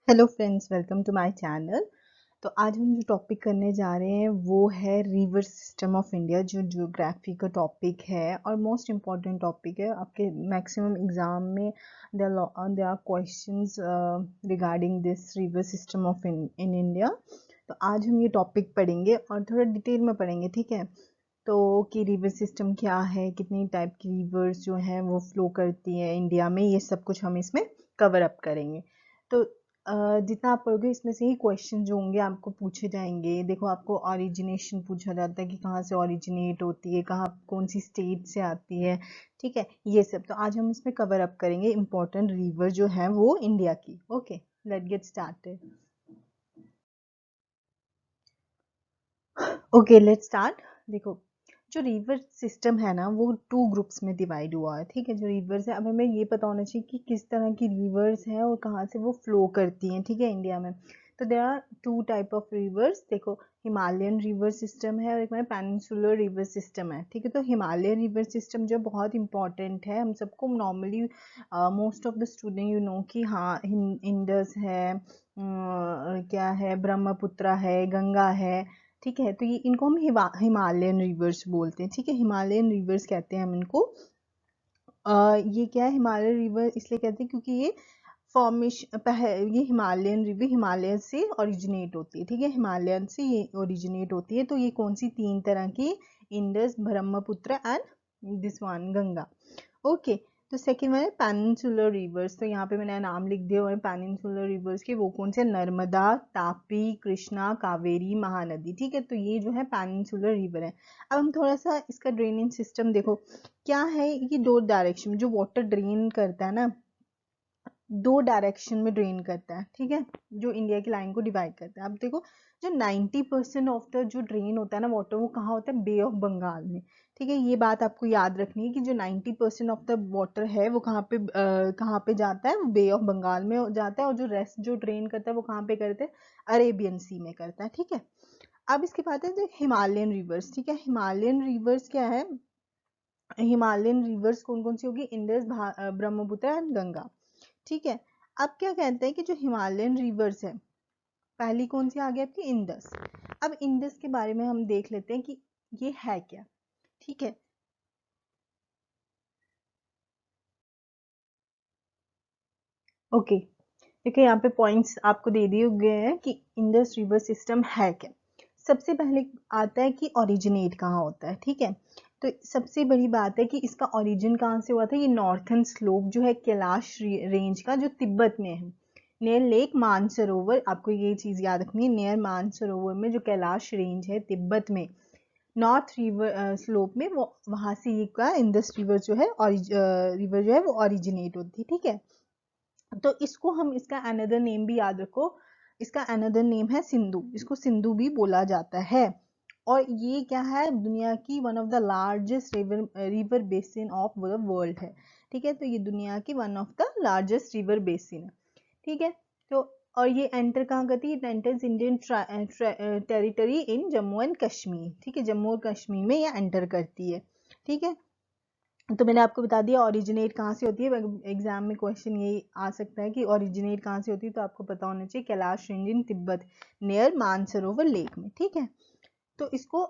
Hello friends, welcome to my channel. तो आज हम जो टॉपिक करने जा रहे हैं वो है रिवर सिस्टम ऑफ इंडिया, जो ज्योग्राफी का टॉपिक है और मोस्ट इम्पॉर्टेंट टॉपिक है। आपके मैक्सिमम एग्जाम में there are questions regarding this river system of in India. तो आज हम ये टॉपिक पढ़ेंगे और थोड़ा डिटेल में पढ़ेंगे, ठीक है। तो कि रिवर सिस्टम क्या है, कितनी टाइप की रिवर्स जो हैं वो फ्लो करती है इंडिया में, ये सब कुछ हम इसमें कवर अप करेंगे। तो जितना आप पढ़ोगे इसमें से ही क्वेश्चन जो होंगे आपको पूछे जाएंगे। देखो, आपको ओरिजिनेशन पूछा जाता है कि कहाँ से ओरिजिनेट होती है, कहाँ कौन सी स्टेट से आती है, ठीक है। ये सब तो आज हम इसमें कवर अप करेंगे, इंपॉर्टेंट रिवर जो है वो इंडिया की। Okay, let get started. Okay, let start. देखो, जो रिवर सिस्टम है ना वो टू ग्रुप्स में डिवाइड हुआ है, ठीक है। जो रिवर्स है, अब हमें ये पता होना चाहिए कि किस तरह की रिवर्स है और कहाँ से वो फ्लो करती हैं, ठीक है, इंडिया में। तो there are two type of rivers. देखो, हिमालयन रिवर सिस्टम है और एक में पेनिनसुलर रिवर सिस्टम है, ठीक है। तो हिमालयन रिवर सिस्टम जो बहुत इंपॉर्टेंट है, हम सबको normally most of the student you know कि हाँ, इंडस है, क्या है, ब्रह्मपुत्र है, गंगा है, ठीक है। तो ये इनको हम हिमालयन रिवर्स बोलते हैं, ठीक है। हिमालयन रिवर्स कहते हैं हम इनको। ये क्या है, हिमालयन रिवर इसलिए कहते हैं क्योंकि ये ये हिमालयन रिवर हिमालय से ओरिजिनेट होती है, ठीक है। हिमालयन से ये ओरिजिनेट होती है। तो ये कौन सी तीन तरह की, Indus, Brahmaputra and this one Ganga. Okay, तो सेकंड वन है पेनिनसुलर रिवर्स। तो यहाँ पे मैंने नाम लिख दिए हुए हैं पेनिनसुलर रिवर्स के। वो कौन से, नर्मदा, तापी, कृष्णा, कावेरी, महानदी, ठीक है। तो ये जो है पेनिनसुलर रिवर है। अब हम थोड़ा सा इसका ड्रेनिंग सिस्टम देखो क्या है। ये दो डायरेक्शन में जो वाटर ड्रेन करता है ना, दो डायरेक्शन में ड्रेन करता है, ठीक है, जो इंडिया की लाइन को डिवाइड करता है। अब देखो, जो 90% ऑफ द जो ड्रेन होता है ना वाटर, वो कहाँ होता है, बे ऑफ बंगाल में, ठीक है। ये बात आपको याद रखनी है कि जो 90% ऑफ द वाटर है वो कहाँ पे जाता है, वो बे ऑफ बंगाल में जाता है। और जो रेस्ट जो ड्रेन करता है वो कहाँ पे करते हैं, अरेबियन सी में करता है, ठीक है। अब इसके बाद है जो हिमालयन रिवर्स, ठीक है। हिमालयन रिवर्स क्या है, हिमालयन रिवर्स कौन कौन सी होगी, इंडस, ब्रह्मपुत्र एंड गंगा, ठीक है। अब क्या कहते हैं कि जो हिमालयन रिवर्स है, पहली कौन सी आ गई आपकी, इंडस। अब इंडस के बारे में हम देख लेते हैं कि ये है क्या, ठीक है। ओके, देखिए यहाँ पे पॉइंट्स आपको दे दिए गए हैं कि इंडस रिवर सिस्टम है क्या। सबसे पहले आता है कि ओरिजिनेट कहाँ होता है, ठीक है। तो सबसे बड़ी बात है कि इसका ओरिजिन कहाँ से हुआ था। ये नॉर्थन स्लोप जो है कैलाश रेंज का, जो तिब्बत में है, नियर लेक मानसरोवर। आपको ये चीज याद रखनी है, नियर मानसरोवर में जो कैलाश रेंज है तिब्बत में, नॉर्थ रिवर स्लोप में, वो वहां से ये का इंडस रिवर जो है, रिवर जो है वो ओरिजिनेट होती है, ठीक है। तो इसको हम, इसका अनदर नेम भी याद रखो, इसका अनदर नेम है सिंधु। इसको सिंधु भी बोला जाता है। और ये क्या है, दुनिया की one of the largest river basin of the world है, ठीक है। तो ये दुनिया की one of the largest river basin है, ठीक है। तो और ये एंटर कहाँ करती है, it enters Indian territory in Jammu and Kashmir, ठीक है। जम्मू और कश्मीर में ये एंटर करती है, ठीक है। तो मैंने आपको बता दिया ओरिजिनेट कहाँ से होती है। एग्जाम में क्वेश्चन यही आ सकता है कि ओरिजिनेट कहाँ से होती है, तो आपको पता होना चाहिए कैलाश रेंज इन तिब्बत, नियर मानसरोवर लेक में, ठीक है। तो इसको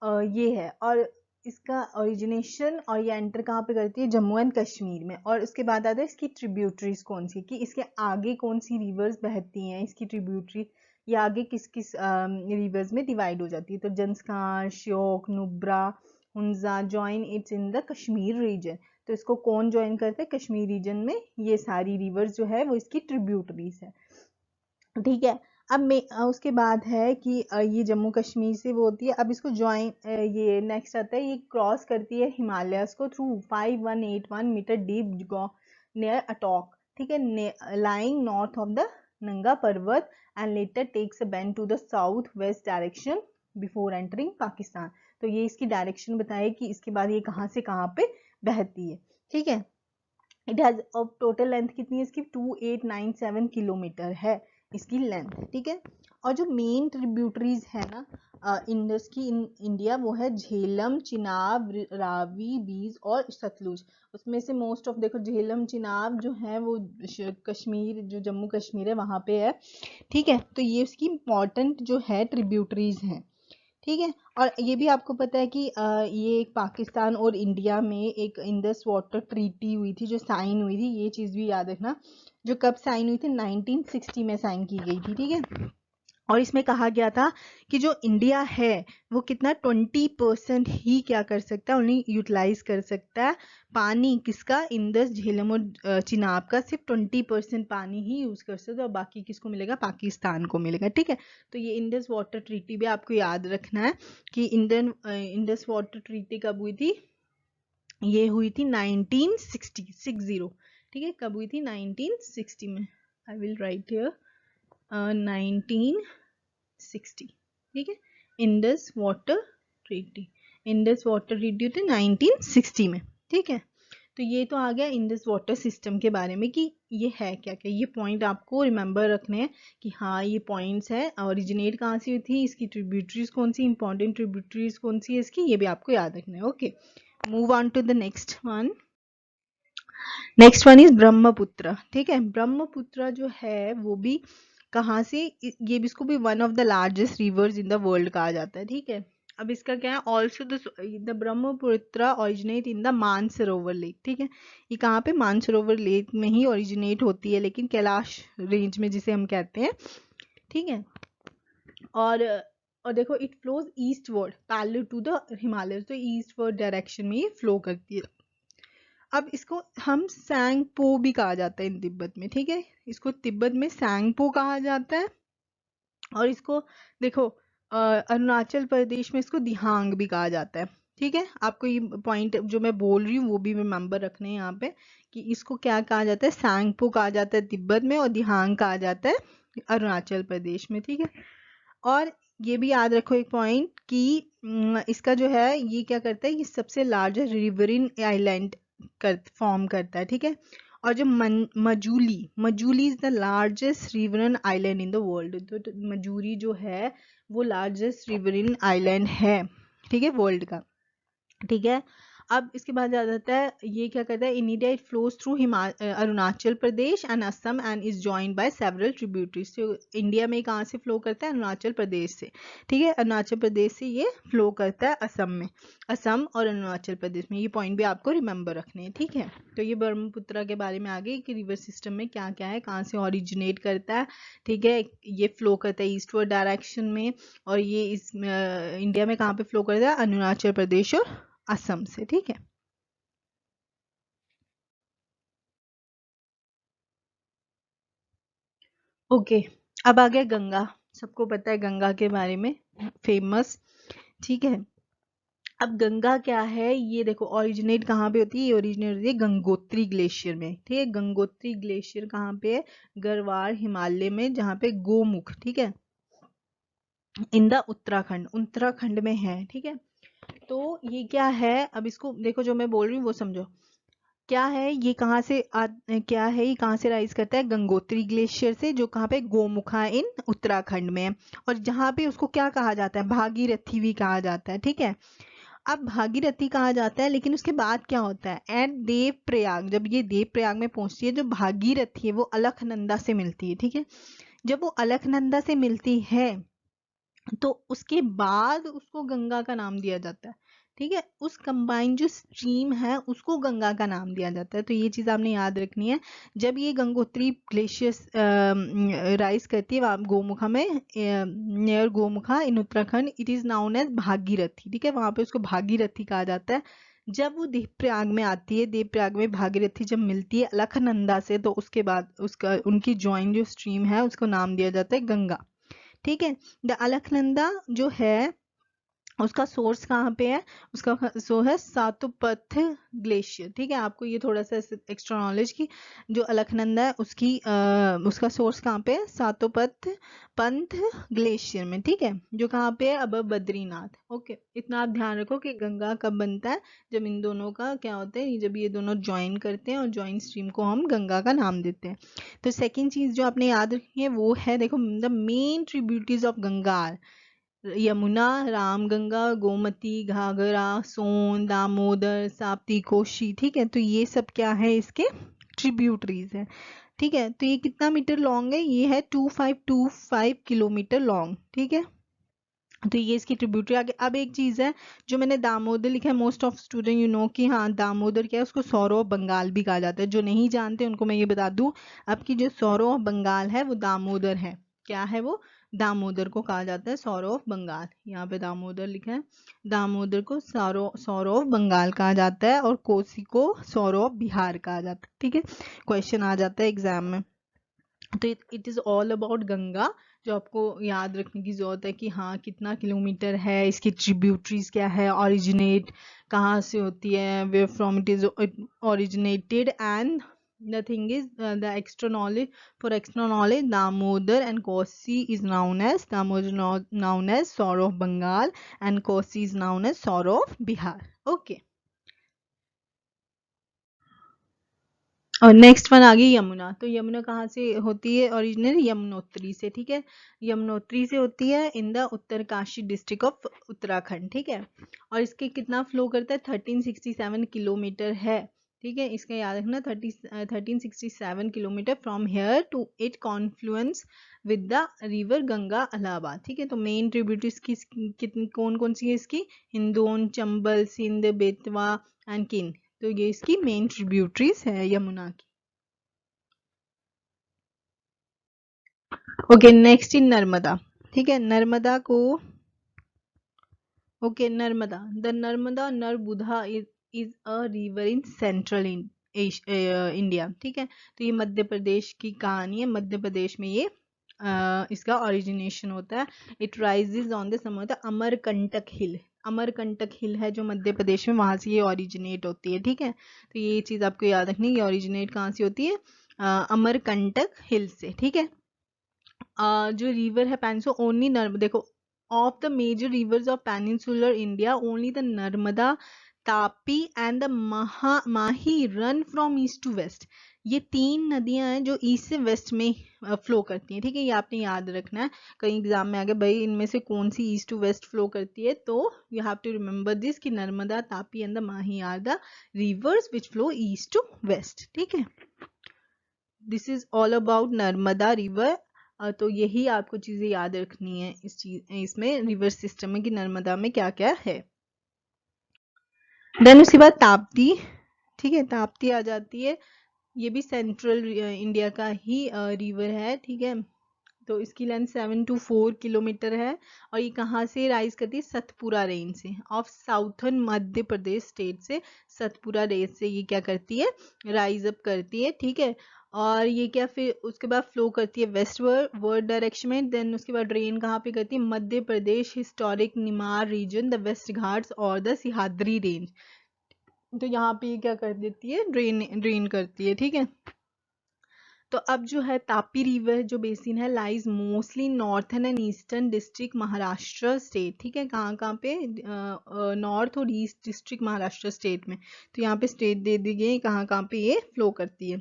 ये है, और इसका ओरिजिनेशन, और ये एंटर कहाँ पे करती है, जम्मू एंड कश्मीर में। और उसके बाद आता है इसकी ट्रिब्यूटरीज कौन सी, कि इसके आगे कौन सी रिवर्स बहती हैं, इसकी ट्रिब्यूटरी ये आगे किस किस रिवर्स में डिवाइड हो जाती है। तो Zanskar, Shyok, Nubra, Hunza join its in the Kashmir region. तो इसको कौन ज्वाइन करते हैं, कश्मीर रीजन में ये सारी रिवर्स जो है वो इसकी ट्रिब्यूटरीज है, ठीक है। अब उसके बाद है कि ये जम्मू कश्मीर से वो होती है। अब इसको ज्वाइन, ये नेक्स्ट आता है, ये क्रॉस करती है हिमालयस को through 5181 metre deep near Attock, ठीक है, lying north of the Nanga Parbat, and later takes a bend to the south west direction before entering Pakistan. तो ये इसकी डायरेक्शन बताए कि इसके बाद ये कहाँ से कहाँ पे बहती है, ठीक है। इट हैज अब टोटल लेंथ कितनी है इसकी, 2897 किलोमीटर है इसकी लेंथ, ठीक है। और जो मेन ट्रिब्यूटरीज है ना, इंडस की इंडिया वो है झेलम, चिनाब, रावी, बीज और सतलुज। उसमें से मोस्ट ऑफ देखो झेलम चिनाब जो है वो कश्मीर, जो जम्मू कश्मीर है वहाँ पे है, ठीक है। तो ये उसकी इम्पॉर्टेंट जो है ट्रिब्यूटरीज हैं, ठीक है। और ये भी आपको पता है कि ये एक पाकिस्तान और इंडिया में एक इंडस वाटर ट्रीटी हुई थी जो साइन हुई थी, ये चीज़ भी याद रखना। जो कब साइन हुई थी, 1960 में साइन की गई थी, ठीक है। और इसमें कहा गया था कि जो इंडिया है वो कितना 20% ही क्या कर सकता है, ओनली यूटिलाइज कर सकता है पानी किसका, इंडस, झेलम और चिनाब का। सिर्फ 20% पानी ही यूज कर सकते और बाकी किसको मिलेगा, पाकिस्तान को मिलेगा, ठीक है। तो ये इंडस वाटर ट्रीटी भी आपको याद रखना है कि इंडस वाटर ट्रीटी कब हुई थी, ये हुई थी 1960, ठीक है। कब हुई थी, 1960 में। आई विल राइट हियर 1960, ठीक है। Indus water treaty, Indus water treaty थी 1960 में, ठीक है। तो ये तो आ गया इंडस वाटर सिस्टम के बारे में कि ये है क्या क्या। ये पॉइंट आपको रिमेंबर रखने हैं कि हाँ ये पॉइंट्स है, ओरिजिनेट कहाँ से हुई थी, इसकी ट्रिब्यूटरीज कौन सी, इंपॉर्टेंट ट्रिब्यूटरीज कौन सी है इसकी, ये भी आपको याद रखना है। Okay, move on to the next one. Next one is Brahmaputra, ठीक है। ब्रह्मपुत्र जो है वो भी कहाँ से, ये भी, इसको भी one of the largest reverse in the world कहा जाता है, ठीक है। अब इसका क्या है, also the Brahmaputra originate in the Mansarovar lake, ठीक है। ये कहाँ पे, मानसरोवर लेक में ही ओरिजिनेट होती है, लेकिन कैलाश रेंज में जिसे हम कहते हैं, ठीक है। और और देखो it flows eastward parallel to the Himalaya, तो ईस्टवर्ड डायरेक्शन में ये फ्लो करती है। अब इसको हम सैंगपो भी कहा जाता है इन तिब्बत में, ठीक है। इसको तिब्बत में सैंगपो कहा जाता है। और इसको देखो अरुणाचल प्रदेश में इसको दिहांग भी कहा जाता है, ठीक है। आपको ये पॉइंट जो मैं बोल रही हूँ वो भी रिमेंबर रखने हैं यहाँ पे कि इसको क्या कहा जाता है, सैंगपो कहा जाता है तिब्बत में और दिहांग कहा जाता है अरुणाचल प्रदेश में, ठीक है। और ये भी याद रखो एक पॉइंट कि इसका जो है ये क्या करता है, ये सबसे लार्जेस्ट रिवरिन आइलैंड फॉर्म करता है, ठीक है। और जो Majuli is the largest riverine island in the world, तो मजूरी जो है वो लार्जेस्ट रिवरिन आइलैंड है, ठीक है, वर्ल्ड का, ठीक है। अब इसके बाद आ जाता है, ये क्या करता है, in India it flows through Arunachal Pradesh and Assam and is joined by several tributaries. तो इंडिया में कहाँ से फ्लो करता है, अरुणाचल प्रदेश से, ठीक है। अरुणाचल प्रदेश से ये फ्लो करता है असम में, असम और अरुणाचल प्रदेश में। ये पॉइंट भी आपको रिमेंबर रखने हैं, ठीक है। तो ये ब्रह्मपुत्र के बारे में आगे कि रिवर सिस्टम में क्या क्या है, कहाँ से ओरिजिनेट करता है, ठीक है। ये फ्लो करता है ईस्टवर्ड डायरेक्शन में, और ये इस इंडिया में कहाँ पे फ्लो करता है, अरुणाचल प्रदेश और असम से, ठीक है। ओके, अब आ गया गंगा। सबको पता है गंगा के बारे में, फेमस, ठीक है। अब गंगा क्या है, ये देखो ओरिजिनेट कहाँ पे होती है, ये ओरिजिनेट होती है गंगोत्री ग्लेशियर में, ठीक है। गंगोत्री ग्लेशियर कहाँ पे है, गढ़वाल हिमालय में, जहाँ पे गोमुख, ठीक है, इन द उत्तराखंड, उत्तराखंड में है, ठीक है। तो ये क्या है, अब इसको देखो जो मैं बोल रही हूँ वो समझो क्या है, ये कहाँ से क्या है, ये कहाँ से राइज करता है, गंगोत्री ग्लेशियर से, जो कहाँ पे, गोमुखा इन उत्तराखंड में है। और जहाँ पे उसको क्या कहा जाता है, भागीरथी भी कहा जाता है, ठीक है। अब भागीरथी कहा जाता है, लेकिन उसके बाद क्या होता है, एट देव प्रयाग, जब ये देव प्रयाग में पहुंचती है, जो भागीरथी है वो अलकनंदा से मिलती है, ठीक है। जब वो अलकनंदा से मिलती है तो उसके बाद उसको गंगा का नाम दिया जाता है, ठीक है। उस कंबाइन जो स्ट्रीम है उसको गंगा का नाम दिया जाता है। तो ये चीज आपने याद रखनी है। जब ये गंगोत्री ग्लेशियर राइज करती है वहाँ गोमुखा में, near Gomukha in Uttarakhand, it is known as Bhagirathi, ठीक है। वहां पे उसको भागीरथी कहा जाता है। जब वो देवप्रयाग में आती है, देवप्रयाग में भागीरथी जब मिलती है अलकनंदा से, तो उसके बाद उसका उनकी जॉइंट जो स्ट्रीम है उसको नाम दिया जाता है गंगा, ठीक है। द अलकनंदा जो है उसका सोर्स कहाँ पे है, उसका सो है सातुपथ ग्लेशियर, ठीक है। आपको ये थोड़ा सा एक्स्ट्रा नॉलेज की, जो अलकनंदा है उसकी उसका सोर्स कहाँ पे है, सातुपथ पंथ ग्लेशियर में, ठीक है, जो कहाँ पे है, अब बद्रीनाथ। ओके, इतना आप ध्यान रखो कि गंगा कब बनता है, जब इन दोनों का क्या होता है, जब ये दोनों ज्वाइन करते हैं और ज्वाइन स्ट्रीम को हम गंगा का नाम देते हैं। तो सेकेंड चीज जो आपने याद रखनी है वो है, देखो the main tributaries of Ganga, Yamuna, Ramganga, Gomti, Ghaghara, Son, Damodar, Tapti, Kosi. ठीक है, तो ये सब क्या है, इसके ट्रिब्यूटरीज है। ठीक है, तो ये कितना मीटर लॉन्ग है, ये है 2525 किलोमीटर लॉन्ग। ठीक है, तो ये इसकी ट्रिब्यूटरी आगे। अब एक चीज है, जो मैंने दामोदर लिखा है, most of student you know कि हाँ दामोदर क्या है, उसको सौरो ऑफ बंगाल भी कहा जाता है। जो नहीं जानते उनको मैं ये बता दूं, अब की जो सौरो ऑफ बंगाल है वो दामोदर है। क्या है वो, दामोदर को कहा जाता है सौरो ऑफ बंगाल। यहाँ पे दामोदर लिखा है, दामोदर को सौरो ऑफ बंगाल कहा जाता है, और कोसी को सौरो ऑफ बिहार कहा जाता है। ठीक है, क्वेश्चन आ जाता है एग्जाम में। तो it is all about Ganga, जो आपको याद रखने की जरूरत है कि हाँ कितना किलोमीटर है, इसकी ट्रिब्यूटरीज क्या है, ओरिजिनेट कहाँ से होती है, where from it is originated, and the thing is the extra knowledge, for extra knowledge, Damodar and Kosi is known as known as Sauro of Bengal, and Kosi is known as Sauro of Bihar. Okay, और next one आ गई यमुना। तो यमुना कहाँ से होती है original, Yamunotri से। ठीक है, यमुनोत्री से होती है in the Uttarkashi district of Uttarakhand. ठीक है, और इसके कितना फ्लो करता है, 1367 किलोमीटर है। ठीक है, इसका याद रखना 1367 kilometre from here to it confluence with the river Ganga Allahabad. ठीक है, तो मेन ट्रिब्यूटरीज कितनी कौन कौन सी है इसकी, हिंदोन, चंबल, सिंध, बेतवा एंड किन। तो ये इसकी मेन ट्रिब्यूटरीज है यमुना की। Okay, next in Narmada. ठीक है, नर्मदा को, okay Narmada, the Narmada Narbada is a river in central India. ठीक है, तो ये मध्य प्रदेश की कहानी है, मध्य प्रदेश में ये इसका ओरिजिनेशन होता है। इट राइजेज ऑन द सम अमरकंटक हिल, अमरकंटक हिल है जो मध्य प्रदेश में, वहां से ये ओरिजिनेट होती है। ठीक है, तो ये चीज आपको याद रखनी, ये ओरिजिनेट कहाँ से होती है, अमरकंटक हिल से। ठीक है, जो रिवर है पेनिसो ओनली देखो, of the major rivers of peninsular India only the Narmada, Tapi and the Mahi run from east to west. ये तीन नदियां हैं जो ईस्ट से वेस्ट में फ्लो करती हैं। ठीक है, ये आपने याद रखना है, कहीं एग्जाम में आ गया भाई इनमें से कौन सी ईस्ट टू वेस्ट फ्लो करती है, तो you have to remember this कि Narmada, Tapi and the Mahi are the rivers which flow east to west. ठीक है, this is all about Narmada river. तो यही आपको चीजें याद रखनी है इसमें रिवर सिस्टम में, कि नर्मदा में क्या क्या है। देन उसके बाद ताप्ती। ठीक है, ताप्ती आ जाती है, ये भी सेंट्रल इंडिया का ही रिवर है। ठीक है, तो इसकी लेंथ 7 to 4 किलोमीटर है, और ये कहाँ से राइज करती है, सतपुरा रेंज से, of southern Madhya Pradesh state से, सतपुरा रेंज से ये क्या करती है, राइज अप करती है। ठीक है, और ये क्या फिर उसके बाद फ्लो करती है वेस्टवर्ड वर्ड डायरेक्शन में। देन उसके बाद ड्रेन कहाँ पे करती है, Madhya Pradesh historic Nimar region, the west Ghats और द सिहाद्री रेंज। तो यहाँ पे ये क्या कर देती है, ड्रेन करती है। ठीक है, तो अब जो है तापी रिवर जो बेसिन है lies mostly northern and eastern district Maharashtra state. ठीक है, कहाँ कहाँ पे, नॉर्थ और ईस्ट डिस्ट्रिक्ट महाराष्ट्र स्टेट में। तो यहाँ पे स्टेट दे दी गई कहाँ कहाँ पे ये फ्लो करती है।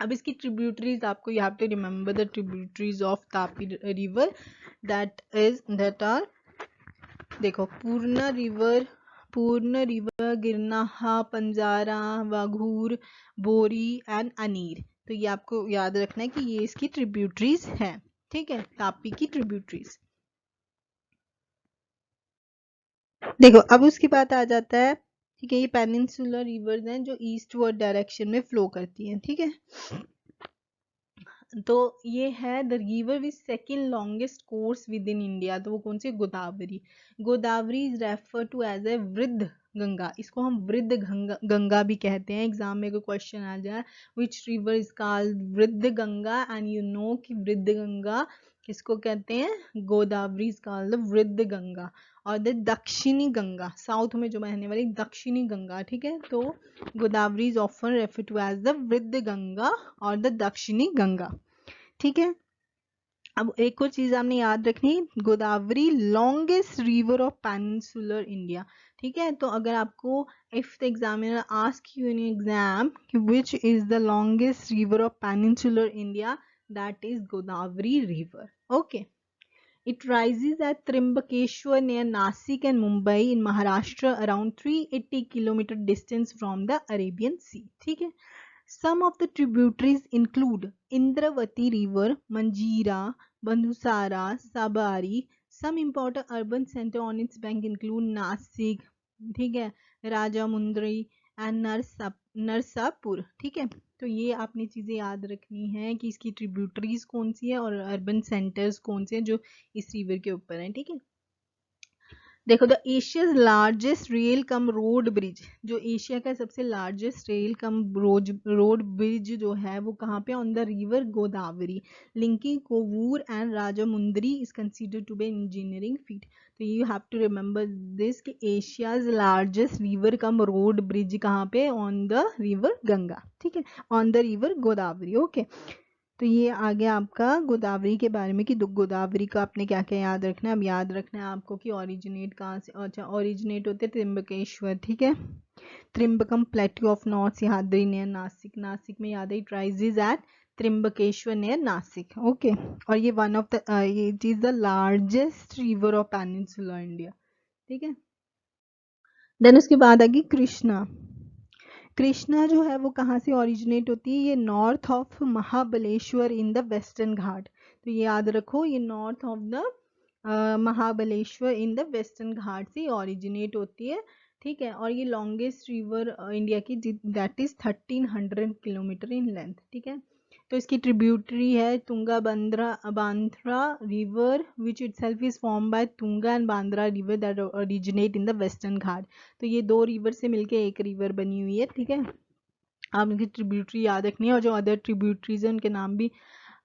अब इसकी ट्रिब्यूटरीज आपको, you have to remember the tributaries of Tapi river, that are, देखो पूर्ण रिवर, गिरनाहा, पंजारा, वाघूर, बोरी एंड अनीर। तो ये आपको याद रखना है कि ये इसकी ट्रिब्यूटरीज है। ठीक है, तापी की ट्रिब्यूटरीज। देखो अब उसके बाद आ जाता है, ठीक है, ये पेनिनसुलर रिवर्स हैं जो ईस्टवर्ड डायरेक्शन में फ्लो करती हैं। ठीक है, तो ये है the river with second longest course within India. तो वो कौन सी, Godavari. Godavari is refer to as a Vriddha Ganga, इसको हम वृद्ध गंगा भी कहते हैं। एग्जाम में कोई क्वेश्चन आ जाए, विच रिवर इज कॉल्ड वृद्ध गंगा, एंड यू नो कि वृद्ध गंगा किसको कहते हैं, गोदावरी इज कॉल्ड वृद्ध गंगा। और द दक्षिणी गंगा, साउथ में जो बहने वाली दक्षिणी गंगा। ठीक है, तो Godavari is often refer to as the Vriddha Ganga और द दक्षिणी गंगा। ठीक है, अब एक और चीज आपने याद रखनी, Godavari longest river of peninsular India. ठीक है, तो अगर आपको if the examiner ask you in exam which is the longest river of peninsular India, that is Godavari river. Okay, It rises at Trimbakeshwar near Nasik and Mumbai in Maharashtra, around 380 kilometer distance from the Arabian Sea. ठीक है. Some of the tributaries include Indravati River, Manjira, Bandhusara, Sabari. Some important urban center on its bank include Nasik, ठीक है, Rajahmundry and Narsapur. ठीक है. तो ये आपने चीज़ें याद रखनी है कि इसकी ट्रिब्यूटरीज कौन सी है और अर्बन सेंटर्स कौन से हैं जो इस रिवर के ऊपर हैं. ठीक है. देखो, the Asia's largest rail cum road bridge, जो एशिया का सबसे largest rail cum road bridge जो है वो कहाँ पे, on the river Godavari, linking Kovvur and Rajahmundry, is considered to be engineering feat. तो you have to remember this कि Asia's largest river cum road bridge कहाँ पे, ऑन द रिवर गंगा. ठीक है, on the river Godavari. Okay. तो ये आ गया आपका गोदावरी के बारे में कि गोदावरी का आपने क्या क्या याद रखना है. अब याद रखना है आपको कि ओरिजिनेट कहाँ से, अच्छा ओरिजिनेट होते हैं त्रिम्बकेश्वर. ठीक है. Trimbakam plateau of north Sahyadri near Nashik, Nashik में याद है. It rises at Trimbakeshwar near Nashik. Okay. और ये one of the it is the largest river of peninsular India. ठीक है. देन उसके बाद आ गई कृष्णा. कृष्णा जो है वो कहाँ से ओरिजिनेट होती है, ये north of Mahabaleshwar in the western Ghat. तो ये याद रखो, ये north of the Mahabaleshwar in the western Ghat से ओरिजिनेट होती है. ठीक है. और ये लॉन्गेस्ट रिवर इंडिया की, that is 1300 kilometre in length. ठीक है. तो इसकी ट्रिब्यूटरी है Tunga Bhadra river which itself is form by Tunga and Bhadra river that originate in the western Ghat. तो ये दो रिवर से मिलके एक रिवर बनी हुई है. ठीक है. आप इनकी ट्रिब्यूटरी याद रखनी है और जो अदर ट्रिब्यूटरीज हैं उनके नाम भी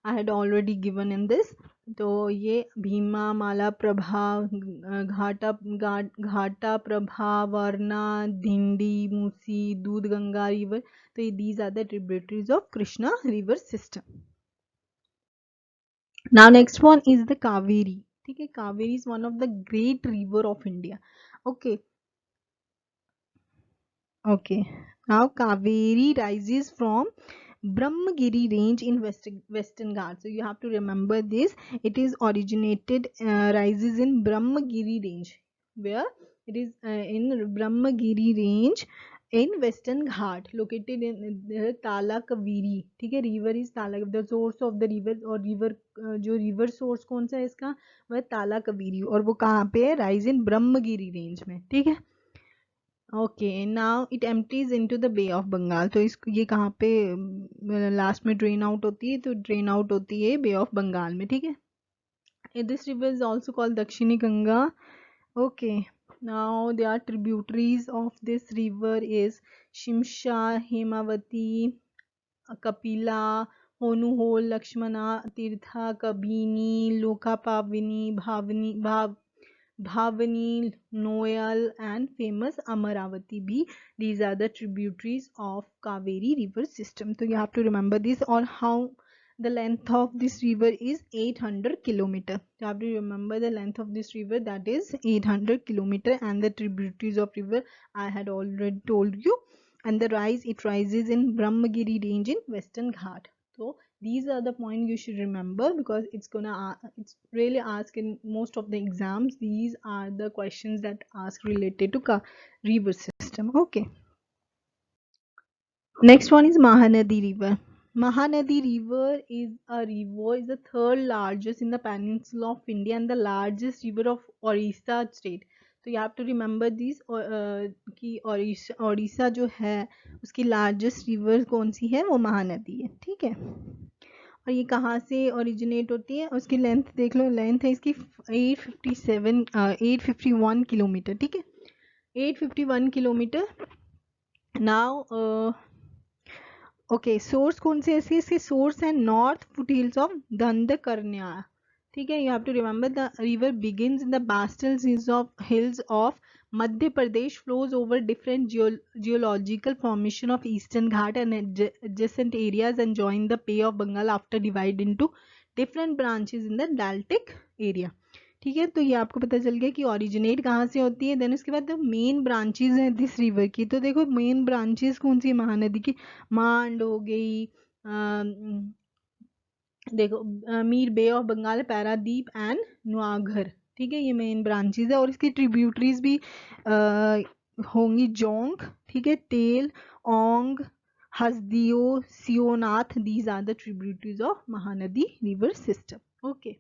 I had already given in this. तो ये भीमा, माला प्रभा, घाटा प्रभा, वरना, धिंडी, मूसी, दूध गंगा रिवर. तो ये these are the tributaries of Krishna river system. Now next one is the Kaveri. ठीक है. Kaveri is one of the great river of India. Okay. Okay, now Kaveri rises from Brahmagiri range in Western Ghats. So you have to remember this. It is originated, rises in Brahmagiri range. Where? It is in Brahmagiri range in Western Ghat, located in Tala Kaveri. ठीक है. River is Tala. The source of the river और river जो river source कौन सा है इसका, वह ताला कवीरी. और वो कहाँ पे है, राइज इन ब्रह्मगिरी रेंज में. ठीक है. Okay. Now it empties into the bay of Bengal. तो इस ये कहाँ पे लास्ट में ड्रेन आउट होती है, तो ड्रेन आउट होती है बे ऑफ बंगाल में. ठीक है. This river is also called Dakshini Ganga. Okay. Now they are tributaries of this river is Shimsha, Hemavati, Kapila, Honnuhole, Lakshmana, Tirtha, Kabini, Lokapavani, Bhavani, Noyal, and famous Amaravati भी. These are the tributaries of Kaveri river system. So you have to remember this. Or how the length of this river is 800 kilometer. You have to remember the length of this river, that is 800 kilometer, and the tributaries of river I had already told you. And the it rises in Brahmagiri range in Western Ghat. So these are the points you should remember because it's really asked in most of the exams. These are the questions that ask related to river system. Okay. Next one is Mahanadi River. Mahanadi River is the third largest in the peninsula of India and the largest river of Orissa state. तो you have to remember this कि ओडिशा जो है उसकी largest river कौन सी है, वो महानदी है. ठीक है. और ये कहाँ से ओरिजिनेट होती है, उसकी लेंथ देख लो. लेंथ है इसकी 851 किलोमीटर. ठीक है. 851 किलोमीटर. Now okay. सोर्स कौन से है इसके सोर्स है नॉर्थ फुटहिल्स ऑफ दंडकर्ण्या. ठीक है. You have to remember the river begins in the Bastar hills of Madhya Pradesh, flows over different geological formation of eastern Ghat and adjacent areas and join the bay of Bengal after divide into different branches in the deltaic area. ठीक है. तो ये आपको पता चल गया कि originate कहाँ से होती है. देन उसके बाद जो मेन ब्रांचेस हैं दिस रिवर की, तो देखो मेन ब्रांचेस कौन सी है महानदी की. मांड हो गई, देखो मीर, बे ऑफ बंगाल, पारादीप एंड नुआघर, ठीक है, ये मेन ब्रांचेज है और इसकी ट्रिब्यूटरीज भी होंगी, जोंग, ठीक है, Tel, Ong, Hasdeo, Seonath, these are the tributaries of Mahanadi river system. Okay,